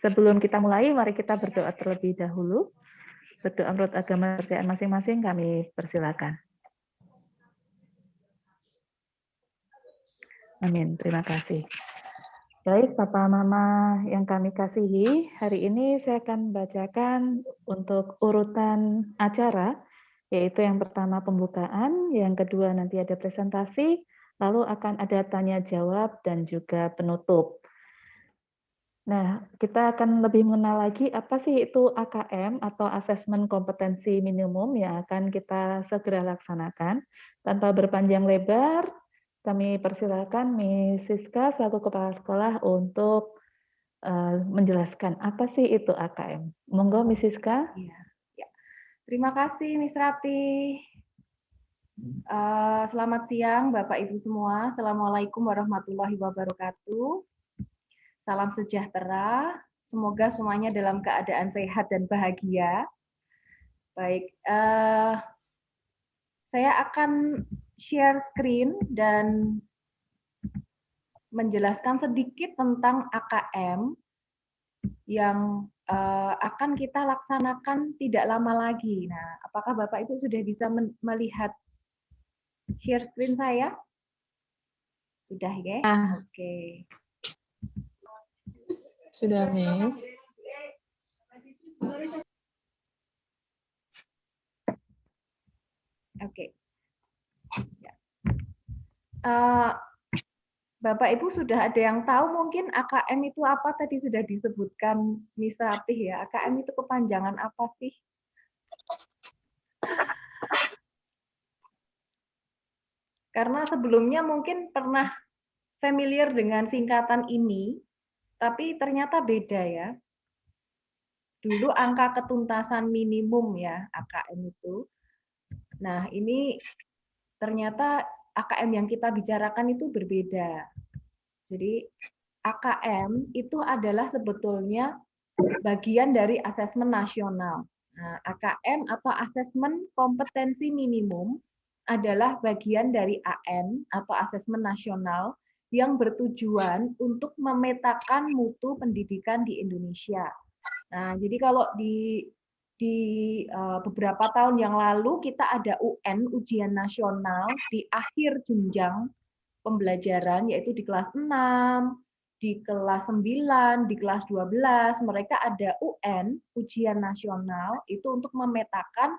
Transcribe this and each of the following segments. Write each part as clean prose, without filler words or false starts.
Sebelum kita mulai, mari kita berdoa terlebih dahulu. Berdoa menurut agama kepercayaan masing-masing, kami persilakan. Amin. Terima kasih. Baik, Papa Mama yang kami kasihi, hari ini saya akan bacakan untuk urutan acara, yaitu yang pertama pembukaan, yang kedua nanti ada presentasi, lalu akan ada tanya jawab dan juga penutup. Nah, kita akan lebih mengenal lagi apa sih itu AKM atau Asesmen Kompetensi Minimum yang akan kita segera laksanakan. Tanpa berpanjang lebar, kami persilakan Miss Siska selaku Kepala Sekolah untuk menjelaskan apa sih itu AKM. Monggo Miss Siska. Ya, ya. Terima kasih Miss Rati. Selamat siang Bapak Ibu semua. Assalamualaikum warahmatullahi wabarakatuh. Salam sejahtera. Semoga semuanya dalam keadaan sehat dan bahagia. Baik, saya akan share screen dan menjelaskan sedikit tentang AKM yang akan kita laksanakan tidak lama lagi. Nah, apakah Bapak Ibu sudah bisa melihat share screen saya? Sudah ya? Oke. Sudah, Miss. Oke. Ya. Bapak Ibu sudah ada yang tahu mungkin AKM itu apa, tadi sudah disebutkan Miss Ratih ya. AKM itu kepanjangan apa sih? Karena sebelumnya mungkin pernah familiar dengan singkatan ini, tapi ternyata beda ya. Dulu angka ketuntasan minimum ya AKM itu. Nah, ini ternyata AKM yang kita bicarakan itu berbeda. Jadi AKM itu adalah sebetulnya bagian dari asesmen nasional. Nah, AKM atau asesmen kompetensi minimum adalah bagian dari AN atau asesmen nasional yang bertujuan untuk memetakan mutu pendidikan di Indonesia. Nah, jadi kalau di beberapa tahun yang lalu kita ada UN, ujian nasional di akhir jenjang pembelajaran, yaitu di kelas 6, di kelas 9, di kelas 12, mereka ada UN, ujian nasional, itu untuk memetakan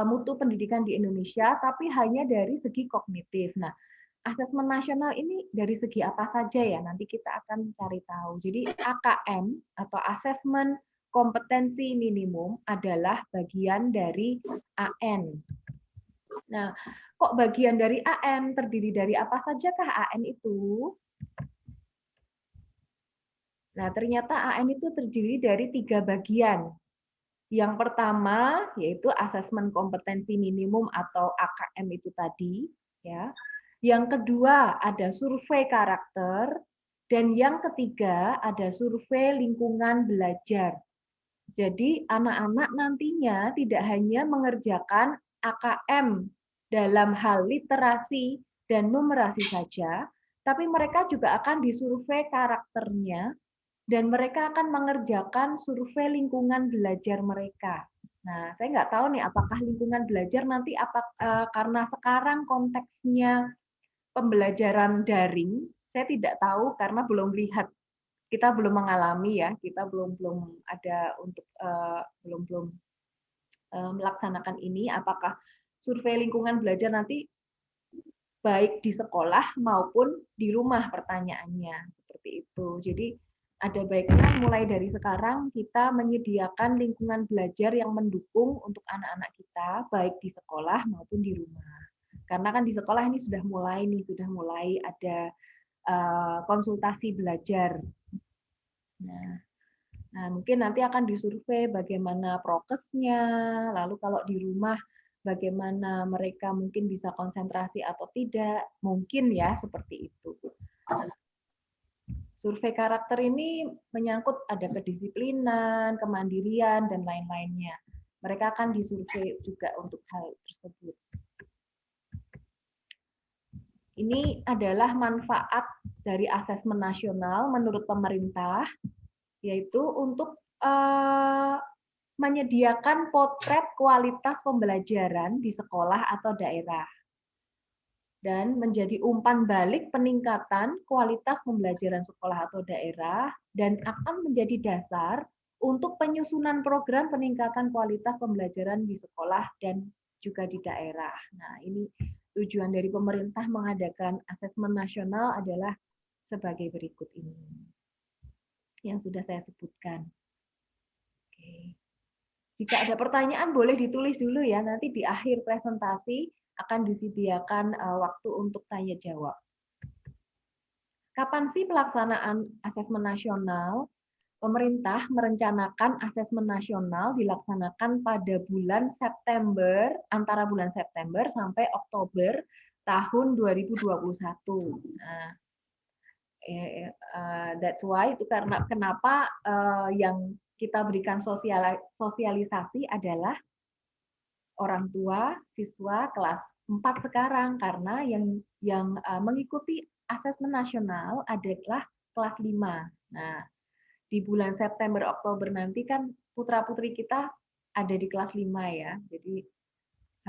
mutu pendidikan di Indonesia, tapi hanya dari segi kognitif. Nah, asesmen nasional ini dari segi apa saja ya? Nanti kita akan cari tahu. Jadi AKM atau asesmen kompetensi minimum adalah bagian dari AN. Nah, kok bagian dari AN? Terdiri dari apa sajakah AN itu? Nah, ternyata AN itu terdiri dari 3 bagian. Yang pertama yaitu asesmen kompetensi minimum atau AKM itu tadi, ya. Yang kedua ada survei karakter dan yang ketiga ada survei lingkungan belajar. Jadi anak-anak nantinya tidak hanya mengerjakan AKM dalam hal literasi dan numerasi saja, tapi mereka juga akan disurvei karakternya dan mereka akan mengerjakan survei lingkungan belajar mereka. Nah, saya nggak tahu nih apakah lingkungan belajar nanti karena sekarang konteksnya pembelajaran daring, saya tidak tahu karena belum lihat, kita belum mengalami ya, kita belum ada untuk belum melaksanakan ini. Apakah survei lingkungan belajar nanti baik di sekolah maupun di rumah, pertanyaannya seperti itu. Jadi ada baiknya mulai dari sekarang kita menyediakan lingkungan belajar yang mendukung untuk anak-anak kita baik di sekolah maupun di rumah. Karena kan di sekolah ini sudah mulai ada konsultasi belajar. Nah, mungkin nanti akan disurvei bagaimana prokesnya, lalu kalau di rumah bagaimana mereka mungkin bisa konsentrasi atau tidak, mungkin ya seperti itu. Survei karakter ini menyangkut ada kedisiplinan, kemandirian, dan lain-lainnya. Mereka akan disurvei juga untuk hal tersebut. Ini adalah manfaat dari asesmen nasional menurut pemerintah. yaitu untuk menyediakan potret kualitas pembelajaran di sekolah atau daerah dan menjadi umpan balik peningkatan kualitas pembelajaran sekolah atau daerah dan akan menjadi dasar untuk penyusunan program peningkatan kualitas pembelajaran di sekolah dan juga di daerah. Nah, ini tujuan dari pemerintah mengadakan asesmen nasional adalah sebagai berikut ini yang sudah saya sebutkan. Oke. Jika ada pertanyaan boleh ditulis dulu ya, nanti di akhir presentasi akan disediakan waktu untuk tanya jawab. Kapan sih pelaksanaan asesmen nasional? Pemerintah merencanakan asesmen nasional dilaksanakan pada bulan September, antara bulan September sampai Oktober tahun 2021. Nah, that's why itu karena kenapa yang kita berikan sosialisasi adalah orang tua siswa kelas 4 sekarang, karena yang mengikuti asesmen nasional adalah kelas 5. Nah, di bulan September Oktober nanti kan putra-putri kita ada di kelas 5 ya. Jadi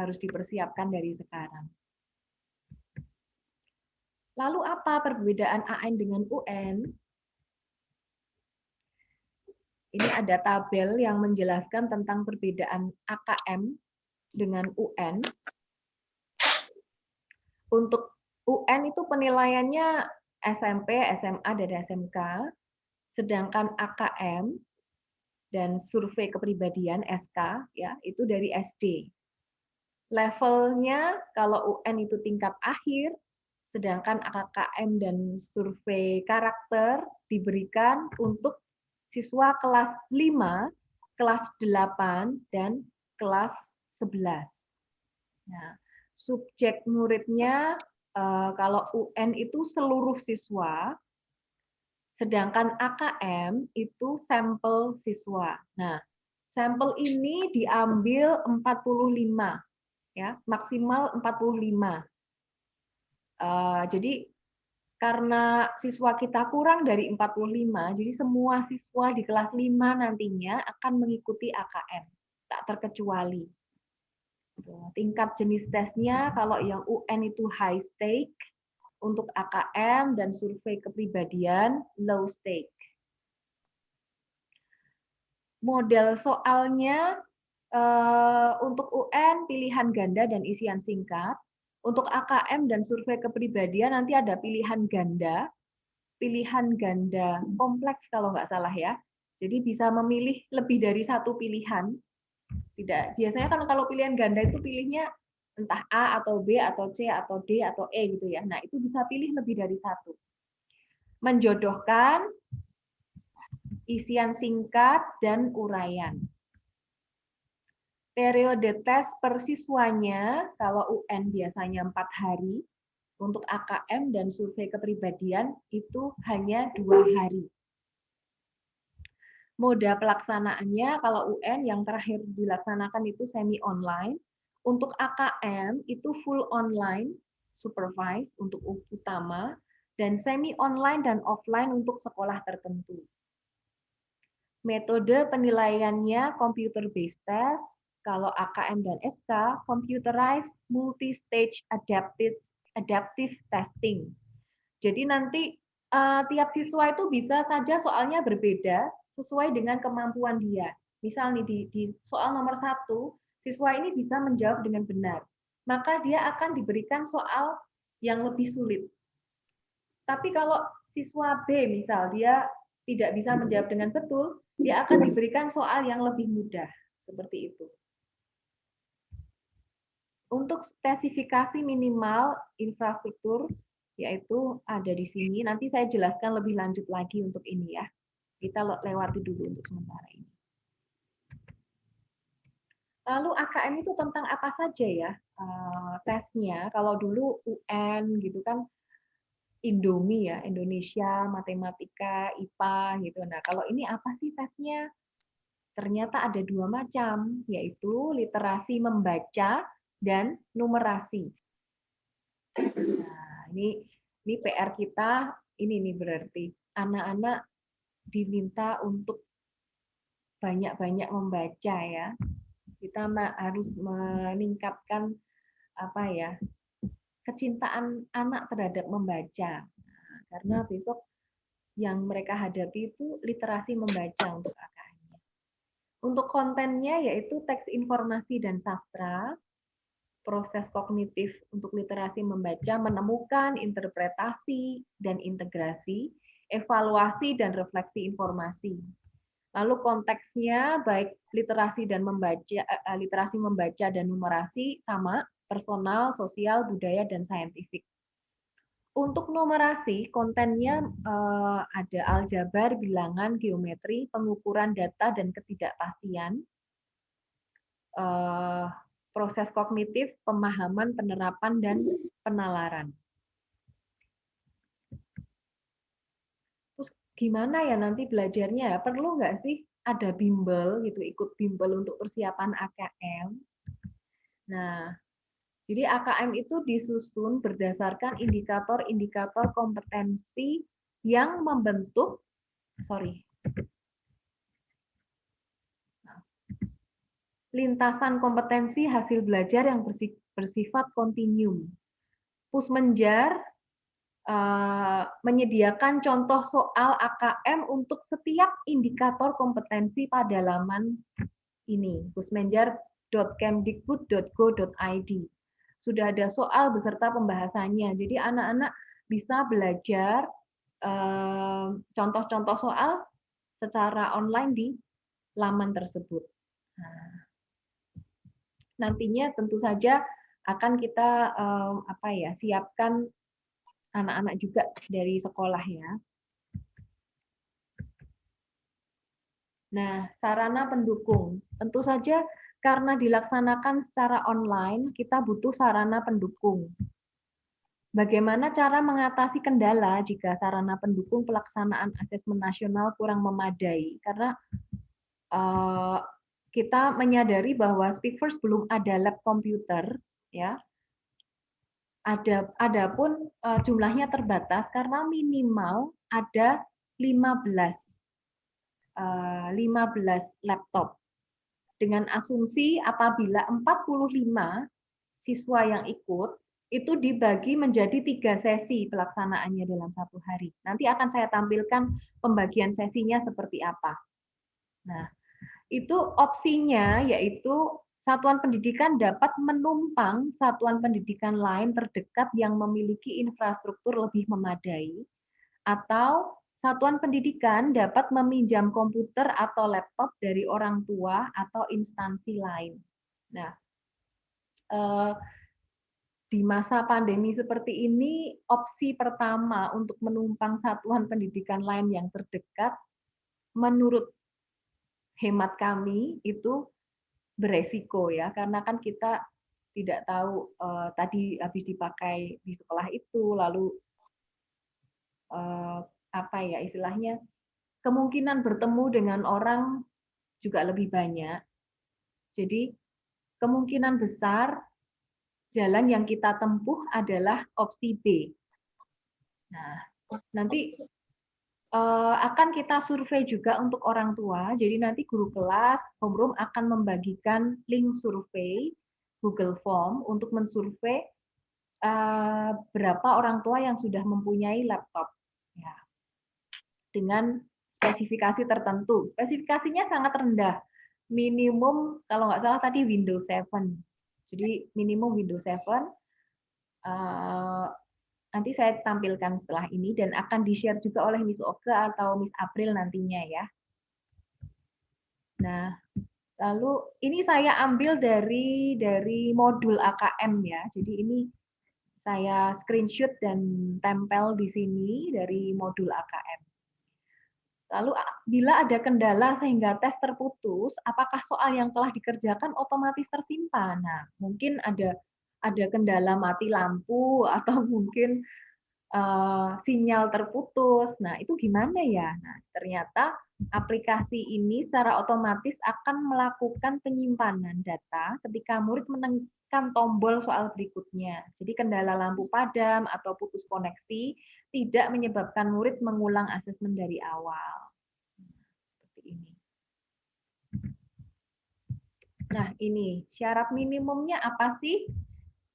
harus dipersiapkan dari sekarang. Lalu apa perbedaan AN dengan UN? Ini ada tabel yang menjelaskan tentang perbedaan AKM dengan UN. Untuk UN itu penilaiannya SMP, SMA, dan SMK, sedangkan AKM dan survei kepribadian SK ya itu dari SD. Levelnya kalau UN itu tingkat akhir, sedangkan AKM dan survei karakter diberikan untuk siswa kelas 5, kelas 8, dan kelas 11. Nah, subjek muridnya kalau UN itu seluruh siswa, sedangkan AKM itu sampel siswa. Nah, sampel ini diambil 45, ya, maksimal 45. Jadi karena siswa kita kurang dari 45, jadi semua siswa di kelas 5 nantinya akan mengikuti AKM, tak terkecuali. Tingkat jenis tesnya, kalau yang UN itu high stake, untuk AKM dan survei kepribadian low stake. Model soalnya untuk UN pilihan ganda dan isian singkat. Untuk AKM dan survei kepribadian nanti ada pilihan ganda kompleks kalau nggak salah ya. Jadi bisa memilih lebih dari satu pilihan. Tidak, biasanya kan kalau pilihan ganda itu pilihnya entah A atau B atau C atau D atau E gitu ya. Nah, itu bisa pilih lebih dari satu. Menjodohkan isian singkat dan uraian. Periode tes per siswanya, kalau UN biasanya 4 hari, untuk AKM dan survei kepribadian itu hanya 2 hari. Moda pelaksanaannya, kalau UN yang terakhir dilaksanakan itu semi online, untuk AKM itu full online, supervised untuk utama, dan semi online dan offline untuk sekolah tertentu. Metode penilaiannya computer based test, kalau AKM dan SK, computerized multi-stage adaptive testing. Jadi nanti tiap siswa itu bisa saja soalnya berbeda sesuai dengan kemampuan dia. Misal nih di soal nomor 1, siswa ini bisa menjawab dengan benar. Maka dia akan diberikan soal yang lebih sulit. Tapi kalau siswa B misal dia tidak bisa menjawab dengan betul, dia akan diberikan soal yang lebih mudah. Seperti itu. Untuk spesifikasi minimal infrastruktur, yaitu ada di sini. Nanti saya jelaskan lebih lanjut lagi untuk ini ya. Kita lewati dulu untuk sementara ini. Lalu AKM itu tentang apa saja ya tesnya? Kalau dulu UN gitu kan, Indomie ya, Indonesia, Matematika, IPA gitu. Nah, kalau ini apa sih tesnya? Ternyata ada 2 macam, yaitu literasi membaca dan numerasi. Nah, ini PR kita, ini nih berarti anak-anak diminta untuk banyak-banyak membaca ya. Kita harus meningkatkan apa ya, kecintaan anak terhadap membaca. Nah, karena besok yang mereka hadapi itu literasi membaca untuk AKM. Untuk kontennya yaitu teks informasi dan sastra, proses kognitif untuk literasi membaca, menemukan, interpretasi, dan integrasi, evaluasi, dan refleksi informasi. Lalu konteksnya baik literasi dan literasi membaca dan numerasi sama, personal, sosial, budaya, dan saintifik. Untuk numerasi, kontennya ada aljabar, bilangan, geometri, pengukuran data, dan ketidakpastian. Proses kognitif, pemahaman, penerapan, dan penalaran. Terus gimana ya nanti belajarnya? Perlu nggak sih ada bimbel gitu, ikut bimbel untuk persiapan AKM? Nah, jadi AKM itu disusun berdasarkan indikator-indikator kompetensi yang membentuk, lintasan kompetensi hasil belajar yang bersifat kontinum. Pusmenjar menyediakan contoh soal AKM untuk setiap indikator kompetensi pada laman ini, pusmenjar.kemdikbud.go.id. Sudah ada soal beserta pembahasannya. Jadi anak-anak bisa belajar contoh-contoh soal secara online di laman tersebut. Nah, nantinya tentu saja akan kita siapkan anak-anak juga dari sekolah ya. Nah, sarana pendukung. Tentu saja karena dilaksanakan secara online, kita butuh sarana pendukung. Bagaimana cara mengatasi kendala jika sarana pendukung pelaksanaan asesmen nasional kurang memadai? Karena kita menyadari bahwa Speak First belum ada lab komputer, ya. Adapun jumlahnya terbatas karena minimal ada 15 laptop. Dengan asumsi apabila 45 siswa yang ikut, itu dibagi menjadi 3 sesi pelaksanaannya dalam 1 hari. Nanti akan saya tampilkan pembagian sesinya seperti apa. Nah, itu opsinya yaitu satuan pendidikan dapat menumpang satuan pendidikan lain terdekat yang memiliki infrastruktur lebih memadai, atau satuan pendidikan dapat meminjam komputer atau laptop dari orang tua atau instansi lain. Nah, di masa pandemi seperti ini, opsi pertama untuk menumpang satuan pendidikan lain yang terdekat, menurut hemat kami itu beresiko ya, karena kan kita tidak tahu tadi habis dipakai di sekolah itu, lalu istilahnya kemungkinan bertemu dengan orang juga lebih banyak. Jadi kemungkinan besar jalan yang kita tempuh adalah opsi B. Nah, nanti akan kita survei juga untuk orang tua. Jadi nanti guru kelas, homeroom akan membagikan link survei Google Form untuk mensurvei berapa orang tua yang sudah mempunyai laptop. Ya. Dengan spesifikasi tertentu. Spesifikasinya sangat rendah. Minimum, kalau nggak salah tadi Windows 7. Jadi minimum Windows 7. Nanti saya tampilkan setelah ini dan akan di-share juga oleh Miss Oga atau Miss April nantinya ya. Nah, lalu ini saya ambil dari modul AKM ya. Jadi ini saya screenshot dan tempel di sini dari modul AKM. Lalu bila ada kendala sehingga tes terputus, apakah soal yang telah dikerjakan otomatis tersimpan? Nah, mungkin ada kendala mati lampu atau mungkin sinyal terputus. Nah, itu gimana ya? Nah, ternyata aplikasi ini secara otomatis akan melakukan penyimpanan data ketika murid menekan tombol soal berikutnya. Jadi kendala lampu padam atau putus koneksi tidak menyebabkan murid mengulang asesmen dari awal. Nah, ini syarat minimumnya apa sih?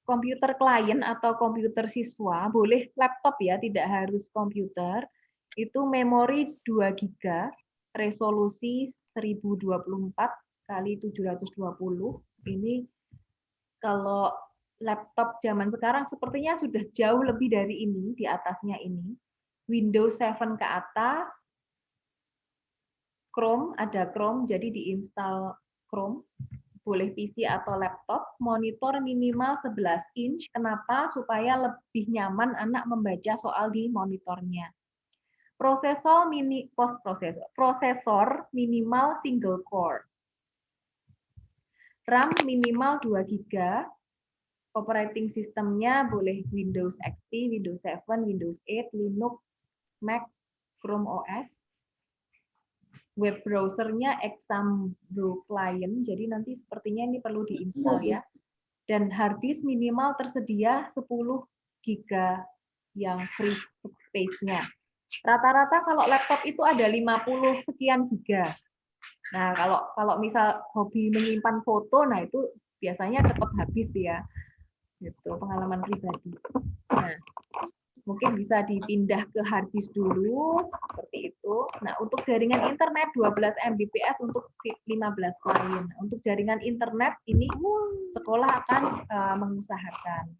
Komputer klien atau komputer siswa, boleh laptop ya, tidak harus komputer. Itu memori 2 GB, resolusi 1024 kali 720. Ini kalau laptop zaman sekarang sepertinya sudah jauh lebih dari ini, di atasnya ini. Windows 7 ke atas, Chrome, ada Chrome, jadi diinstal Chrome, boleh PC atau laptop, monitor minimal 11 inch. Kenapa? Supaya lebih nyaman anak membaca soal di monitornya. Prosesor minimal single core. RAM minimal 2 GB. Operating sistemnya boleh Windows XP, Windows 7, Windows 8, Linux, Mac, Chrome OS. Web browsernya Exambro Client, jadi nanti sepertinya ini perlu diinstal ya. Dan hard disk minimal tersedia 10 GB yang free space-nya. Rata-rata kalau laptop itu ada 50 sekian giga. Nah, kalau misal hobi menyimpan foto, nah itu biasanya cepat habis ya. Gitu, pengalaman pribadi. Nah, mungkin bisa dipindah ke hard disk dulu, seperti itu. Nah, untuk jaringan internet 12 Mbps untuk 15 klien. Untuk jaringan internet ini sekolah akan mengusahakan.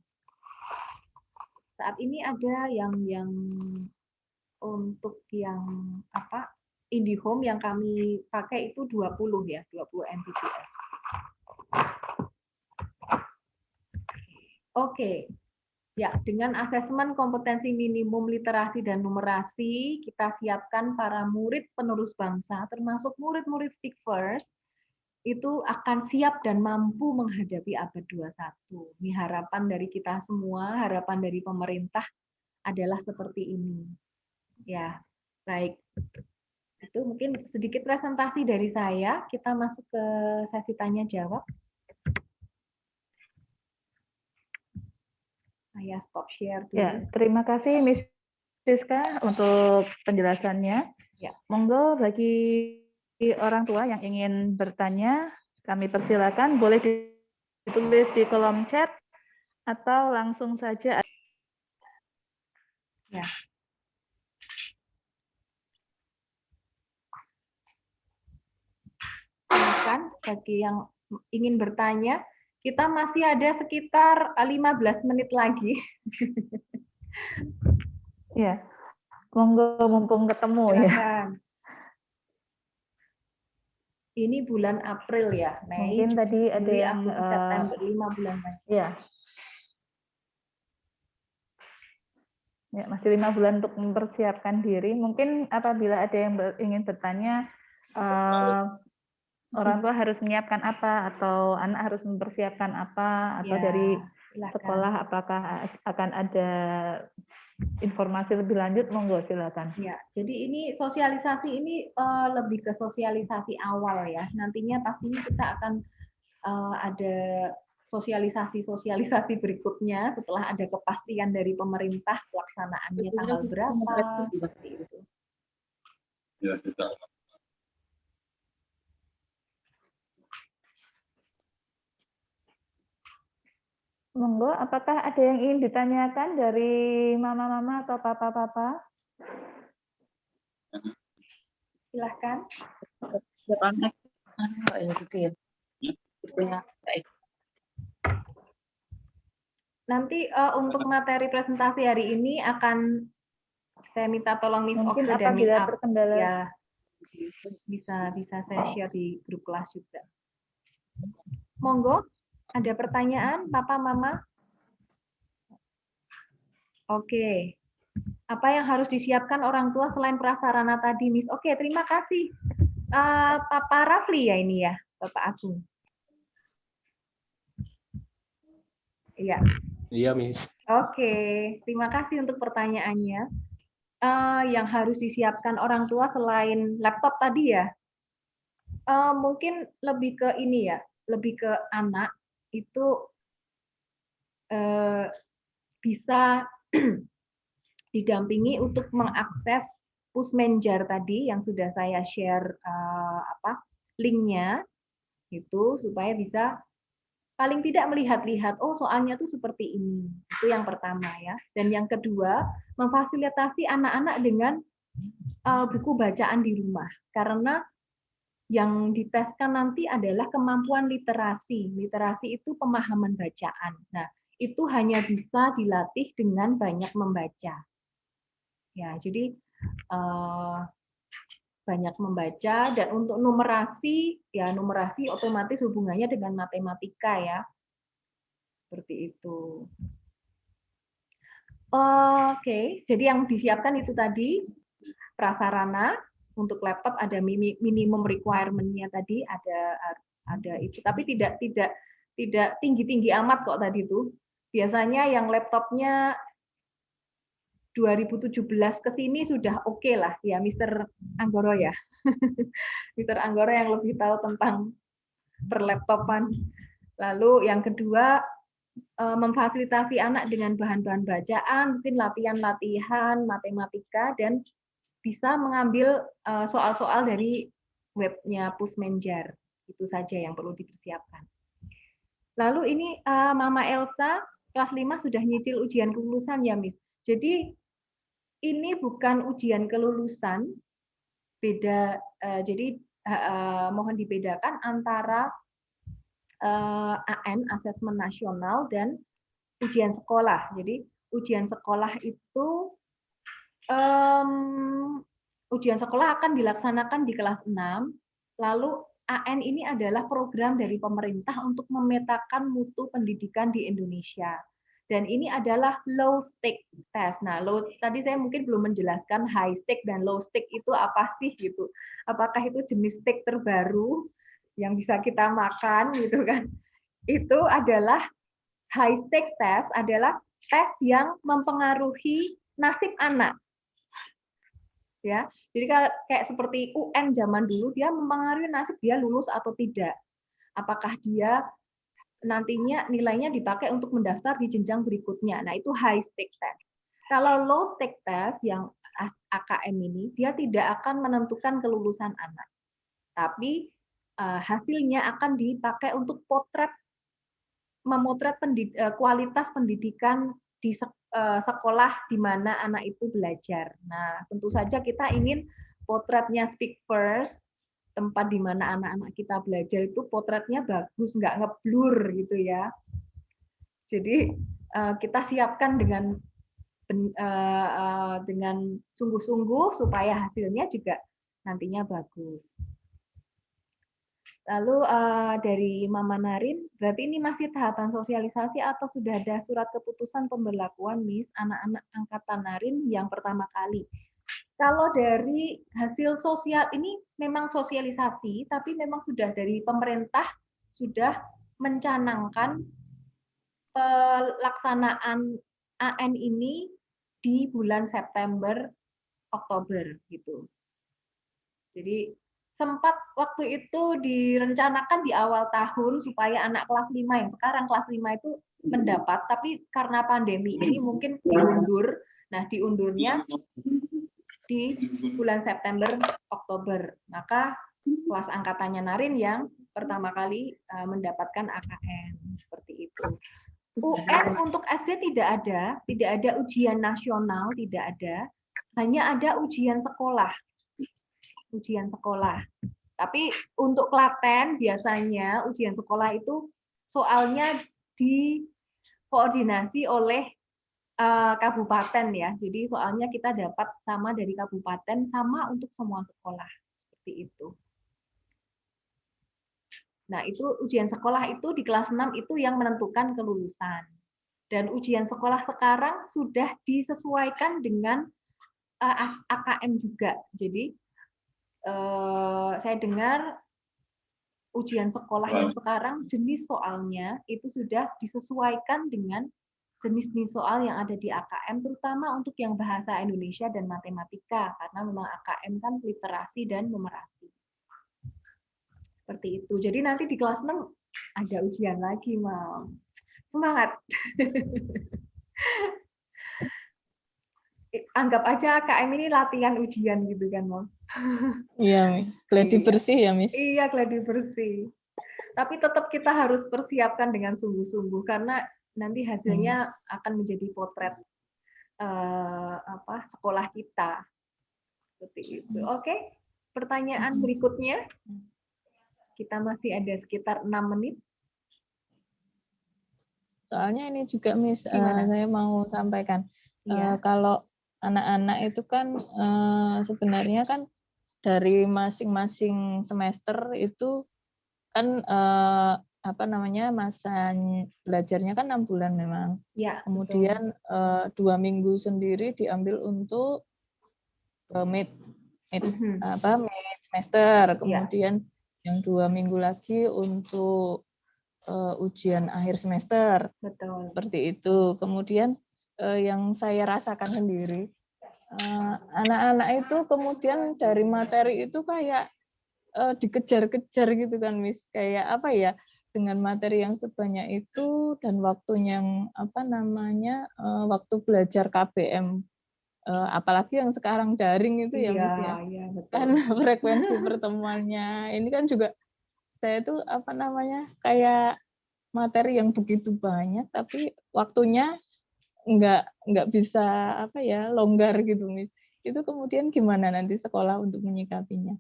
Saat ini ada yang untuk yang apa? IndiHome yang kami pakai itu 20 ya, 20 Mbps. Oke. Ya, dengan asesmen kompetensi minimum literasi dan numerasi, kita siapkan para murid penerus bangsa, termasuk murid-murid Speak First, itu akan siap dan mampu menghadapi abad 21. Ini harapan dari kita semua, harapan dari pemerintah adalah seperti ini. Ya, baik. Itu mungkin sedikit presentasi dari saya. Kita masuk ke sesi tanya jawab. Saya stop share dulu. Ya, terima kasih Miss Siska untuk penjelasannya. Ya. Monggo bagi orang tua yang ingin bertanya, kami persilakan, boleh ditulis di kolom chat atau langsung saja. Ya. Silakan bagi yang ingin bertanya. Kita masih ada sekitar 15 menit lagi. Ya, monggo mumpung ketemu ya. Silakan. Ini bulan April ya, Mei, Mungkin tadi ada Juli, yang Agustus, September, 5 bulan lagi. ya. Ya, masih 5 bulan untuk mempersiapkan diri. Mungkin apabila ada yang ingin bertanya, orang tua harus menyiapkan apa, atau anak harus mempersiapkan apa, atau Ya, dari silakan. sekolah apakah akan ada informasi lebih lanjut, monggo silakan. Ya, jadi ini sosialisasi ini lebih ke sosialisasi awal ya. Nantinya pastinya kita akan ada sosialisasi berikutnya setelah ada kepastian dari pemerintah pelaksanaannya tanggal berapa, seperti itu. Ya, kita. Monggo, apakah ada yang ingin ditanyakan dari mama-mama atau papa-papa? Silahkan. Nanti untuk materi presentasi hari ini akan saya minta tolong Miss Mungkin Okta dan Miss apabila Ap, terkendala ya bisa saya share di grup kelas juga. Monggo, ada pertanyaan Papa Mama? Oke. Apa yang harus disiapkan orang tua selain prasarana tadi, Miss? Oke, terima kasih. Papa Rafli ya ini ya, Bapak Agung. Iya. Iya, Miss. Oke, terima kasih untuk pertanyaannya. Yang harus disiapkan orang tua selain laptop tadi ya, mungkin lebih ke ini ya, lebih ke anak itu bisa didampingi untuk mengakses Pusmenjar tadi yang sudah saya share linknya. Itu supaya bisa paling tidak melihat-lihat, oh soalnya tuh seperti ini. Itu yang pertama ya. Dan yang kedua, memfasilitasi anak-anak dengan buku bacaan di rumah. Karena yang diteskan nanti adalah kemampuan literasi. Literasi itu pemahaman bacaan. Nah, itu hanya bisa dilatih dengan banyak membaca. Ya, jadi banyak membaca, dan untuk numerasi, ya numerasi otomatis hubungannya dengan matematika ya. Seperti itu. Oke, jadi yang disiapkan itu tadi prasarana. Untuk laptop ada minimum requirement-nya tadi, ada itu, tapi tidak tinggi-tinggi amat kok tadi itu. Biasanya yang laptopnya 2017 ke sini sudah oke lah ya, Mr. Anggoro ya. Mr. Anggoro yang lebih tahu tentang perlaptopan. Lalu yang kedua, memfasilitasi anak dengan bahan-bahan bacaan, mungkin latihan-latihan matematika, dan bisa mengambil soal-soal dari webnya Pusmenjar. Itu saja yang perlu dipersiapkan. Lalu ini Mama Elsa, kelas 5 sudah nyicil ujian kelulusan ya, Miss. Jadi ini bukan ujian kelulusan, beda. Jadi mohon dibedakan antara AN, Asesmen Nasional, dan ujian sekolah. Jadi ujian sekolah itu ujian sekolah akan dilaksanakan di kelas 6, lalu AN ini adalah program dari pemerintah untuk memetakan mutu pendidikan di Indonesia. Dan ini adalah low stake test. Nah, tadi saya mungkin belum menjelaskan high stake dan low stake itu apa sih gitu. Apakah itu jenis stake terbaru yang bisa kita makan gitu kan? Itu adalah high stake test, adalah tes yang mempengaruhi nasib anak. Ya, jadi kayak seperti UN zaman dulu, dia mempengaruhi nasib dia lulus atau tidak. Apakah dia nantinya nilainya dipakai untuk mendaftar di jenjang berikutnya. Nah, itu high stake test. Kalau low stake test yang AKM ini, dia tidak akan menentukan kelulusan anak. Tapi hasilnya akan dipakai untuk memotret kualitas pendidikan di sekolah di mana anak itu belajar. Nah, tentu saja kita ingin potretnya speak first, tempat di mana anak-anak kita belajar itu potretnya bagus, nggak ngeblur gitu ya. Jadi kita siapkan dengan sungguh-sungguh supaya hasilnya juga nantinya bagus. Lalu dari Mama Narin, berarti ini masih tahapan sosialisasi atau sudah ada surat keputusan pemberlakuan Miss anak-anak angkatan Narin yang pertama kali? Kalau dari hasil sosial ini memang sosialisasi, tapi memang sudah dari pemerintah sudah mencanangkan pelaksanaan AN ini di bulan September, Oktober gitu. Jadi sempat waktu itu direncanakan di awal tahun supaya anak kelas 5 yang sekarang kelas 5 itu mendapat, tapi karena pandemi ini mungkin diundur. Nah, diundurnya di bulan September, Oktober. Maka kelas angkatannya Narin yang pertama kali mendapatkan AKN seperti itu. UN untuk SD tidak ada ujian nasional, tidak ada, hanya ada ujian sekolah. Ujian sekolah. Tapi untuk Klaten biasanya ujian sekolah itu soalnya dikoordinasi oleh kabupaten ya. Jadi soalnya kita dapat sama dari kabupaten, sama untuk semua sekolah. Seperti itu. Nah, itu ujian sekolah itu di kelas 6 itu yang menentukan kelulusan. Dan ujian sekolah sekarang sudah disesuaikan dengan AKM juga. Jadi saya dengar ujian sekolah yang sekarang jenis soalnya itu sudah disesuaikan dengan jenis soal yang ada di AKM, terutama untuk yang bahasa Indonesia dan matematika, karena memang AKM kan literasi dan numerasi. Seperti itu. Jadi nanti di kelas 6 ada ujian lagi, Mam. Semangat. Anggap aja AKM ini latihan ujian gitu kan, Mam. Iya, gladi bersih ya, Miss. Iya, gladi bersih. Tapi tetap kita harus persiapkan dengan sungguh-sungguh karena nanti hasilnya akan menjadi potret sekolah kita seperti itu. Oke, pertanyaan berikutnya. Kita masih ada sekitar 6 menit. Soalnya ini juga Miss, Gimana? saya mau sampaikan. Iya. Kalau anak-anak itu kan sebenarnya kan dari masing-masing semester itu kan masa belajarnya kan 6 bulan memang. Ya, Kemudian 2 minggu sendiri diambil untuk mid semester. Kemudian yang 2 minggu lagi untuk ujian akhir semester. betul. Seperti itu. Kemudian yang saya rasakan sendiri, anak-anak itu kemudian dari materi itu kayak dikejar-kejar gitu kan, Miss. Kayak apa ya, dengan materi yang sebanyak itu dan waktunya yang waktu belajar KBM, apalagi yang sekarang daring itu ya, Miss ya. Iya, betul. Kan frekuensi pertemuannya ini kan juga saya tuh kayak materi yang begitu banyak tapi waktunya nggak bisa longgar gitu, Miss. Itu kemudian gimana nanti sekolah untuk menyikapinya?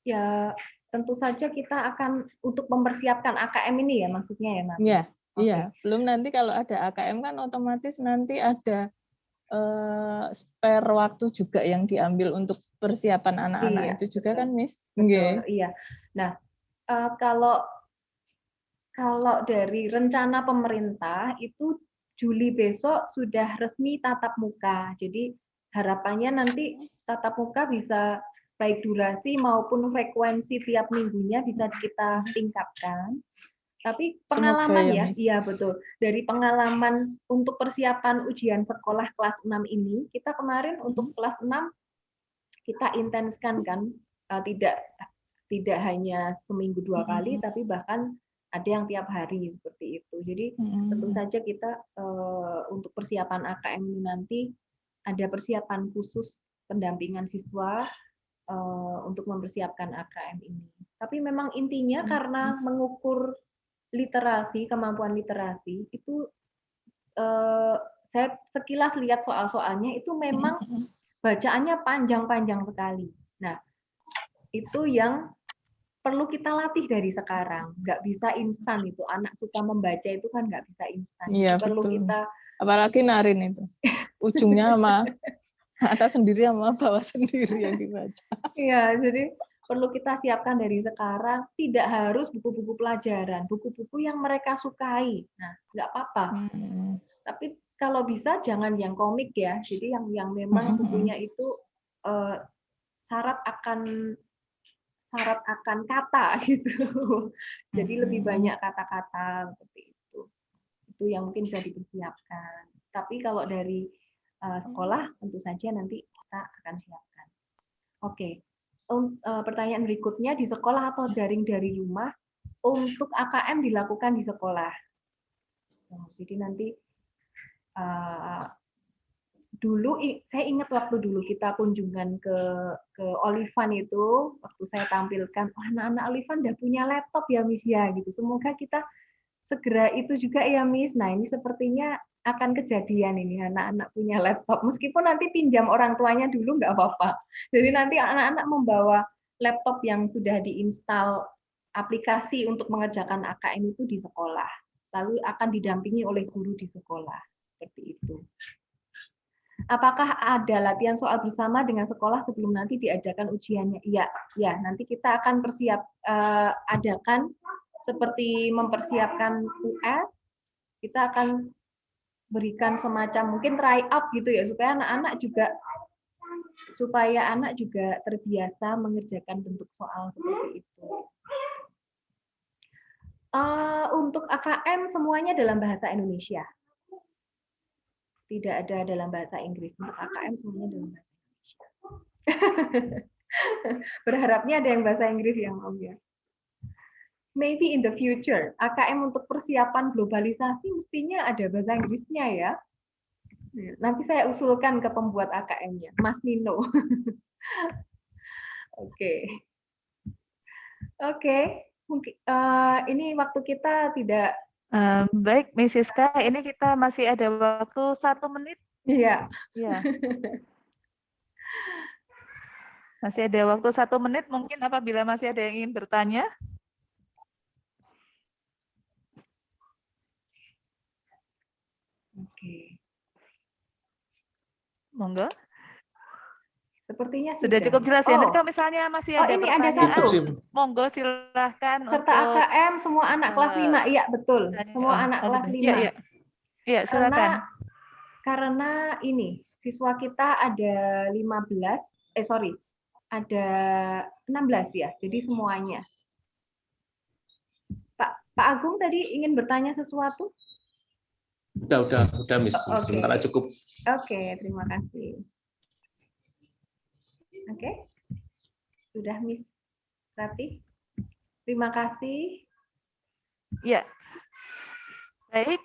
Ya tentu saja kita akan untuk mempersiapkan AKM ini ya maksudnya ya, Mas? Iya, Oke. iya. Belum nanti kalau ada AKM kan otomatis nanti ada spare waktu juga yang diambil untuk persiapan anak-anak Iya, itu juga betul. kan, Miss? Betul, iya. Nah, kalau dari rencana pemerintah itu Juli besok sudah resmi tatap muka. Jadi harapannya nanti tatap muka bisa baik durasi maupun frekuensi tiap minggunya bisa kita tingkatkan. Tapi pengalaman Semoga ya, Miss. iya betul. Dari pengalaman untuk persiapan ujian sekolah kelas 6 ini, kita kemarin untuk kelas 6 kita intenskan kan, tidak hanya seminggu 2 kali, tapi bahkan ada yang tiap hari seperti itu. Jadi tentu saja kita untuk persiapan AKM ini nanti ada persiapan khusus pendampingan siswa untuk mempersiapkan AKM ini. Tapi memang intinya karena mengukur literasi, kemampuan literasi itu saya sekilas lihat soal-soalnya itu memang bacaannya panjang-panjang sekali. Nah, itu yang perlu kita latih dari sekarang. Nggak bisa instan itu. Anak suka membaca itu kan nggak bisa instan. Iya, Perlu betul. kita... Apalagi narin itu. Ujungnya sama atas sendiri sama bawah sendiri yang dibaca. Iya, jadi perlu kita siapkan dari sekarang. Tidak harus buku-buku pelajaran. Buku-buku yang mereka sukai. Nah, nggak apa-apa. Tapi kalau bisa jangan yang komik ya. Jadi yang memang bukunya itu syarat akan kata gitu. Jadi lebih banyak kata-kata seperti itu. Itu yang mungkin bisa dipersiapkan. Tapi kalau dari sekolah tentu saja nanti kita akan siapkan. Oke. Pertanyaan berikutnya, di sekolah atau daring dari rumah, untuk AKM dilakukan di sekolah. Jadi nanti dulu saya ingat waktu dulu kita kunjungan ke Olivan itu, waktu saya tampilkan, anak-anak Olivan udah punya laptop ya Miss ya gitu. Semoga kita segera itu juga ya Miss. Nah ini sepertinya akan kejadian ini anak-anak punya laptop. Meskipun nanti pinjam orang tuanya dulu nggak apa-apa. Jadi nanti anak-anak membawa laptop yang sudah diinstal aplikasi untuk mengerjakan AKM itu di sekolah. Lalu akan didampingi oleh guru di sekolah. Seperti itu. Apakah ada latihan soal bersama dengan sekolah sebelum nanti diadakan ujiannya? Iya, ya. Nanti kita akan adakan seperti mempersiapkan US. Kita akan berikan semacam mungkin try out gitu ya supaya anak juga terbiasa mengerjakan bentuk soal seperti itu. Untuk AKM semuanya dalam bahasa Indonesia. Tidak ada dalam bahasa Inggris. Untuk AKM semuanya dalam bahasa Indonesia. Berharapnya ada yang bahasa Inggris yang mau ya. Maybe in the future, AKM untuk persiapan globalisasi mestinya ada bahasa Inggrisnya ya. Nanti saya usulkan ke pembuat AKM-nya, Mas Nino. Oke. Oke, mungkin ini waktu kita tidak. Baik, Miss Siska, ini kita masih ada waktu 1 menit. Iya. Ya. Masih ada waktu 1 menit, mungkin apabila masih ada yang ingin bertanya. Oke. Monggo. Sepertinya Sudah cukup jelas ya. Nanti kalau misalnya masih ada ini ada pertanyaan, satu. monggo silahkan Serta untuk AKM semua anak kelas 5. Iya, betul. Semua anak kelas 5. Iya, iya. Iya, silakan. Karena ini siswa kita ada 15, ada 16 ya. Jadi semuanya. Pak Agung tadi ingin bertanya sesuatu? Udah Miss. Oke. Sementara cukup. Oke, terima kasih. Oke. Sudah Miss Ratih. Terima kasih. Ya. Baik.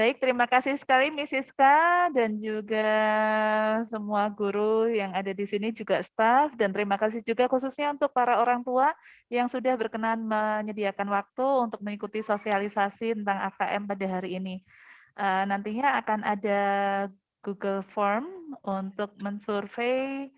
Baik, terima kasih sekali Miss Siska dan juga semua guru yang ada di sini, juga staf, dan terima kasih juga khususnya untuk para orang tua yang sudah berkenan menyediakan waktu untuk mengikuti sosialisasi tentang AKM pada hari ini. Nantinya akan ada Google Form untuk mensurvei